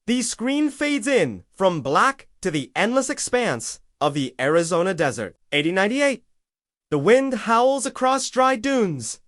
The screen fades in from black to the endless expanse of the Arizona desert. 8098. The wind howls across dry dunes.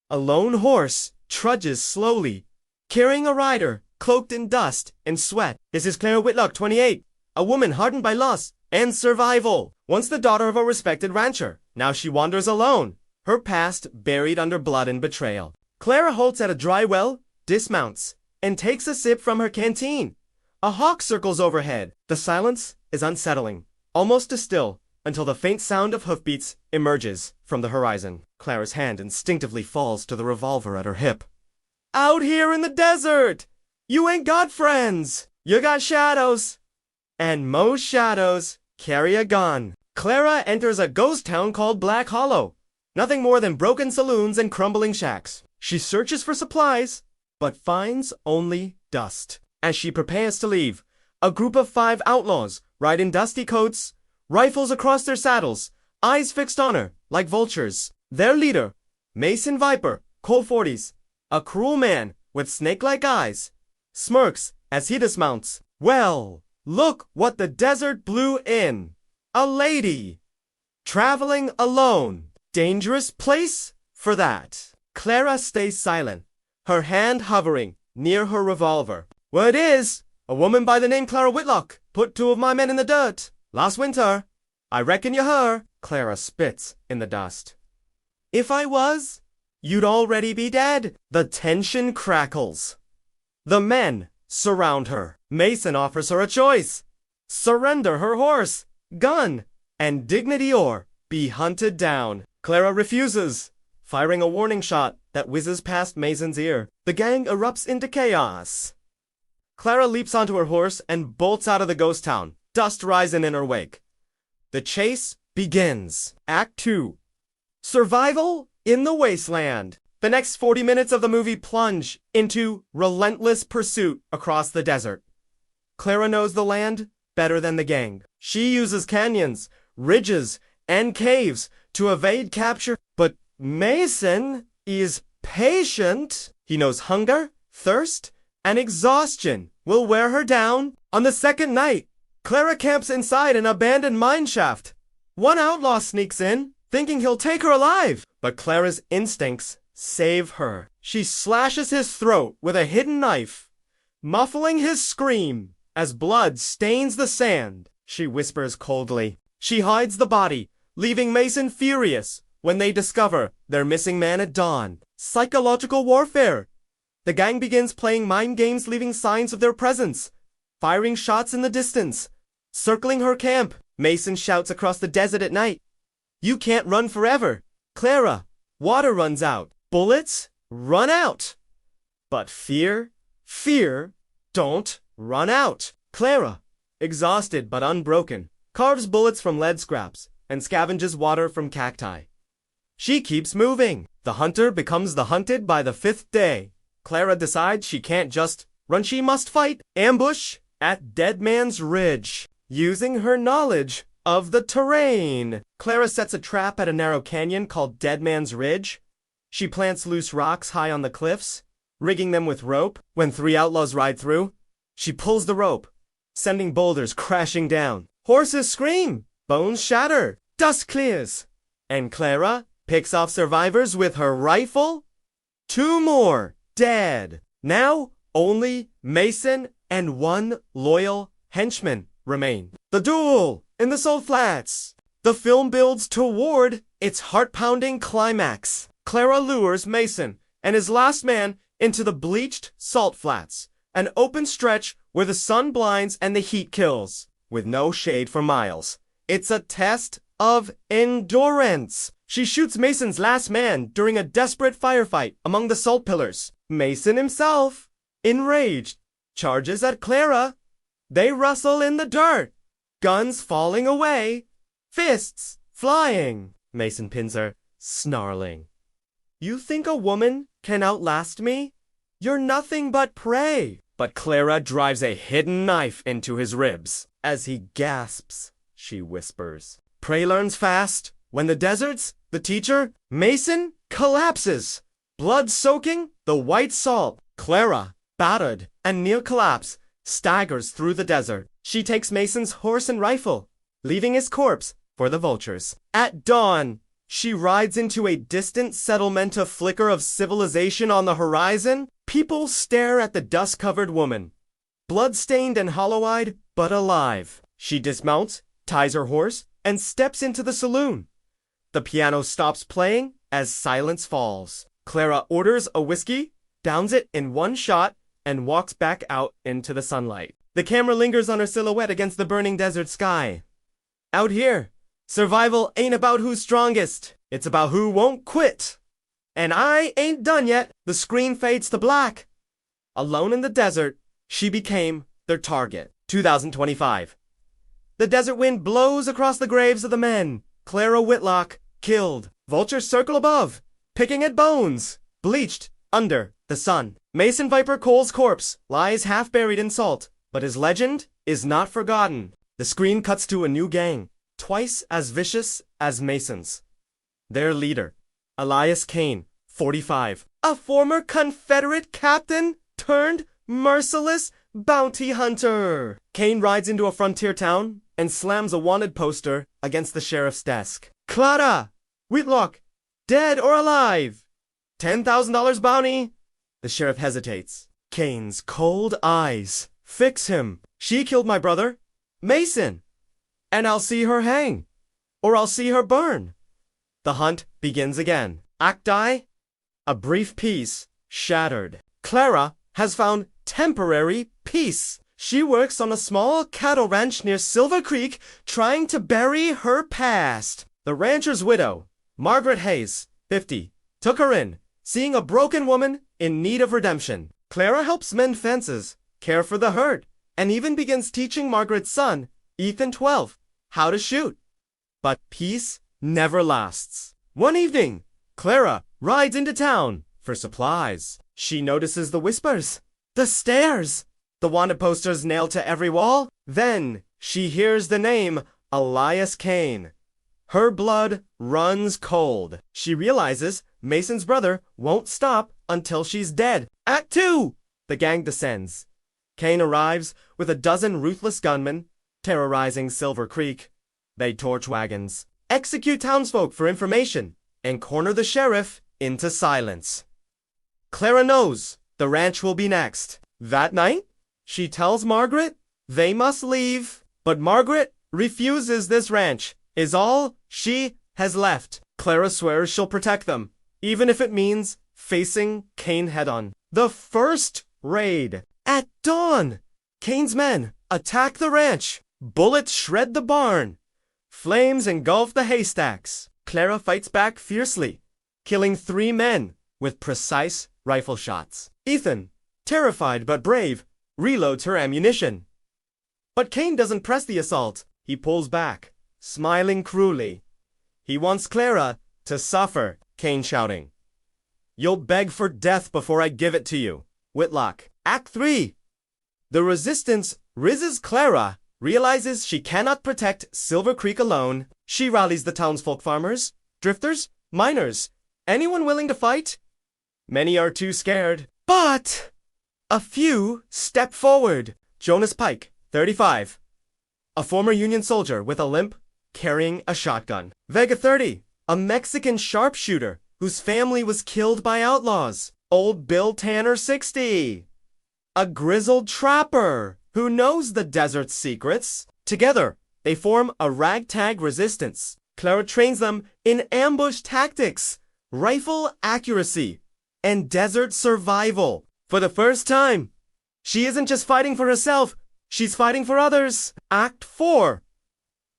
A lone horse trudges slowly, carrying a rider cloaked in dust and sweat. This is Clara Whitlock, 28, a woman hardened by loss and survival. Once the daughter of a respected rancher, now she wanders alone, her past buried under blood and betrayal. Clara halts at a dry well, dismounts, and takes a sip from her canteen. A hawk circles overhead. The silence is unsettling, almost as still, until the faint sound of hoofbeats emerges from the horizon. Clara's hand instinctively falls to the revolver at her hip. Out here in the desert! You ain't got friends! You got shadows! And most shadows carry a gun. Clara enters a ghost town called Black Hollow. Nothing more than broken saloons and crumbling shacks. She searches for supplies, but finds only dust. As she prepares to leave, a group of 5 outlaws ride in dusty coats, rifles across their saddles, eyes fixed on her like vultures. Their leader, Mason Viper, Colt 40s, a cruel man with snake-like eyes, smirks as he dismounts. Well, look what the desert blew in. A lady. Traveling alone. Dangerous place for that. Clara stays silent, her hand hovering near her revolver. Well, it is. A woman by the name Clara Whitlock put 2 of my men in the dirt last winter. I reckon you're her. Clara spits in the dust. If I was, you'd already be dead. The tension crackles. The men surround her. Mason offers her a choice. Surrender her horse, gun, and dignity, or be hunted down. Clara refuses, firing a warning shot that whizzes past Mason's ear. The gang erupts into chaos. Clara leaps onto her horse and bolts out of the ghost town, dust rising in her wake. The chase begins. Act 2. Survival in the wasteland. The next 40 minutes of the movie plunge into relentless pursuit across the desert. Clara knows the land better than the gang. She uses canyons, ridges, and caves to evade capture, but Mason is patient. He knows hunger, thirst, and exhaustion will wear her down. On the second night, Clara camps inside an abandoned mine shaft. One outlaw sneaks in, thinking he'll take her alive, but Clara's instincts save her. She slashes his throat with a hidden knife, muffling his scream as blood stains the sand. She whispers coldly. She hides the body, leaving Mason furious when they discover their missing man at dawn. Psychological warfare. The gang begins playing mind games, leaving signs of their presence, firing shots in the distance, circling her camp. Mason shouts across the desert at night, "You can't run forever. Clara, water runs out. Bullets run out. But fear, don't run out." Clara, exhausted but unbroken, carves bullets from lead scraps and scavenges water from cacti. She keeps moving. The hunter becomes the hunted by the 5th day. Clara decides she can't just run, she must fight. Ambush at Dead Man's Ridge. Using her knowledge of the terrain, Clara sets a trap at a narrow canyon called Dead Man's Ridge. She plants loose rocks high on the cliffs, rigging them with rope. When 3 outlaws ride through, she pulls the rope, sending boulders crashing down. Horses scream, bones shatter, dust clears, and Clara picks off survivors with her rifle. 2 more dead. Now only Mason and 1 loyal henchman remain. The duel in the Salt Flats. The film builds toward its heart-pounding climax. Clara lures Mason and his last man into the bleached salt flats, an open stretch where the sun blinds and the heat kills, with no shade for miles. It's a test of endurance. She shoots Mason's last man during a desperate firefight among the salt pillars. Mason himself, enraged, charges at Clara. They rustle in the dirt, guns falling away, fists flying. Mason pins her, snarling. "You think a woman can outlast me? You're nothing but prey." But Clara drives a hidden knife into his ribs. As he gasps, she whispers, "Prey learns fast. When the desert's the teacher, Mason collapses, blood soaking the white salt. Clara, battered and near collapse, staggers through the desert. She takes Mason's horse and rifle, leaving his corpse for the vultures. At dawn, she rides into a distant settlement. A flicker of civilization on the horizon. People stare at the dust-covered woman, blood-stained and hollow-eyed, but alive. She dismounts, ties her horse, and steps into the saloon. The piano stops playing as silence falls. Clara orders a whiskey, downs it in one shot, and walks back out into the sunlight. The camera lingers on her silhouette against the burning desert sky. Out here, survival ain't about who's strongest. It's about who won't quit. And I ain't done yet. The screen fades to black. Alone in the desert, she became their target. 2025. The desert wind blows across the graves of the men. Clara Whitlock, killed. Vultures circle above, picking at bones, bleached under the sun. Mason Viper Cole's corpse lies half buried in salt, but his legend is not forgotten. The screen cuts to a new gang, twice as vicious as Mason's. Their leader, Elias Kane, 45, a former Confederate captain turned merciless bounty hunter. Kane rides into a frontier town and slams a wanted poster against the sheriff's desk. Clara Whitlock, dead or alive? $10,000 bounty? The sheriff hesitates. Kane's cold eyes fix him. She killed my brother, Mason, and I'll see her hang, or I'll see her burn. The hunt begins again. Act I, a brief peace shattered. Clara has found temporary peace. She works on a small cattle ranch near Silver Creek, trying to bury her past. The rancher's widow, Margaret Hayes, 50, took her in, seeing a broken woman in need of redemption. Clara helps mend fences, care for the herd, and even begins teaching Margaret's son, Ethan, 12, how to shoot. But peace never lasts. One evening, Clara rides into town for supplies. She notices the whispers, the stares, the wanted posters nailed to every wall. Then she hears the name Elias Kane. Her blood runs cold. She realizes Mason's brother won't stop until she's dead. Act 2! The gang descends. Kane arrives with a dozen ruthless gunmen, terrorizing Silver Creek. They torch wagons, execute townsfolk for information, and corner the sheriff into silence. Clara knows the ranch will be next. That night, she tells Margaret they must leave, but Margaret refuses. This ranch is all she has left. Clara swears she'll protect them, even if it means facing Kane head-on. The first raid. At dawn, Kane's men attack the ranch. Bullets shred the barn. Flames engulf the haystacks. Clara fights back fiercely, killing 3 men with precise rifle shots. Ethan, terrified but brave, reloads her ammunition. But Kane doesn't press the assault. He pulls back, smiling cruelly. He wants Clara to suffer. Kane shouting, "You'll beg for death before I give it to you." Whitlock. Act 3. The resistance rises. Clara realizes she cannot protect Silver Creek alone. She rallies the townsfolk, farmers, drifters, miners, anyone willing to fight. Many are too scared, but a few step forward. Jonas Pike, 35, a former Union soldier with a limp, carrying a shotgun. Vega, 30, a Mexican sharpshooter whose family was killed by outlaws. Old Bill Tanner, 60, a grizzled trapper who knows the desert's secrets. Together, they form a ragtag resistance. Clara trains them in ambush tactics, rifle accuracy, and desert survival. For the first time, she isn't just fighting for herself, she's fighting for others. Act 4.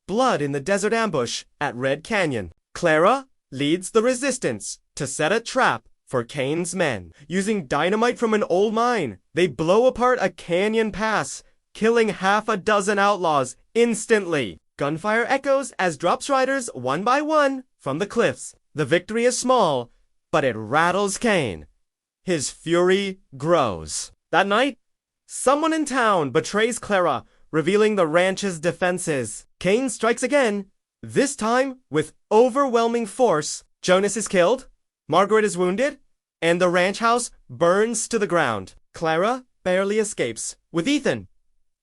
Blood in the desert ambush at Red Canyon. Clara leads the resistance to set a trap for Kane's men. Using dynamite from an old mine, they blow apart a canyon pass, killing half a dozen outlaws instantly. Gunfire echoes as drops riders one by one from the cliffs. The victory is small, but it rattles Kane. His fury grows. That night, someone in town betrays Clara, revealing the ranch's defenses. Kane strikes again, this time with overwhelming force. Jonas is killed, Margaret is wounded, and the ranch house burns to the ground. Clara barely escapes, with Ethan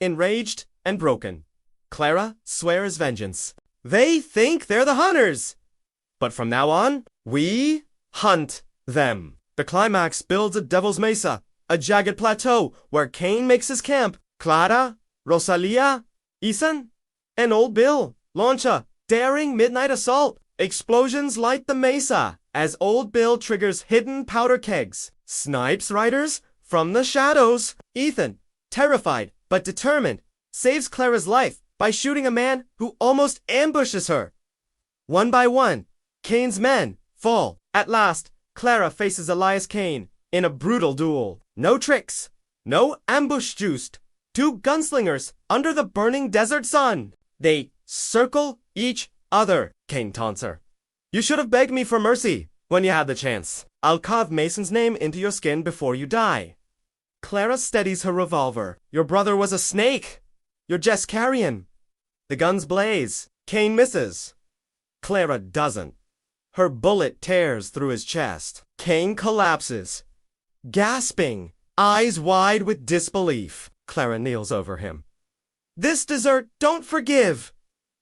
Enraged and broken, Clara swears vengeance. They think they're the hunters, but from now on, we hunt them. The climax builds a Devil's Mesa, a jagged plateau where Cain makes his camp. Clara, Rosalia, Ethan, and Old Bill launch a daring midnight assault. Explosions light the mesa as Old Bill triggers hidden powder kegs. Snipes riders from the shadows. Ethan, terrified but determined, saves Clara's life by shooting a man who almost ambushes her. One by one, Cain's men fall. At last, Clara faces Elias Cain in a brutal duel. No tricks, no ambush juiced. Two gunslingers under the burning desert sun. They circle each other, Cain taunts her. You should have begged me for mercy when you had the chance. I'll carve Mason's name into your skin before you die. Clara steadies her revolver. Your brother was a snake. You're just carrion. The guns blaze. Cain misses. Clara doesn't. Her bullet tears through his chest. Cain collapses, gasping, eyes wide with disbelief. Clara kneels over him. This desert don't forgive.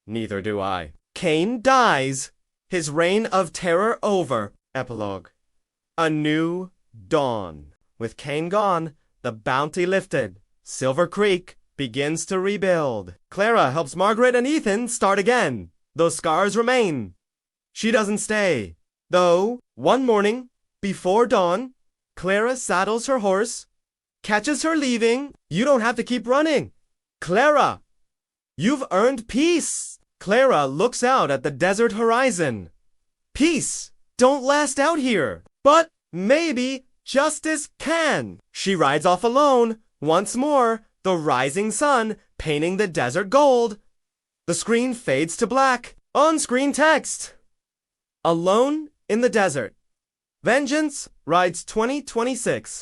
Neither do I. Cain dies, his reign of terror over. Epilogue. A new dawn. With Cain gone, the bounty lifted. Silver Creek begins to rebuild. Clara helps Margaret and Ethan start again. Those scars remain. She doesn't stay. Though, one morning, before dawn, Clara saddles her horse, catches her leaving. You don't have to keep running. Clara, you've earned peace. Clara looks out at the desert horizon. Peace don't last out here, but maybe justice can. She rides off alone, once more, the rising sun painting the desert gold. The screen fades to black. On-screen text. Alone in the desert. Vengeance rides 2026.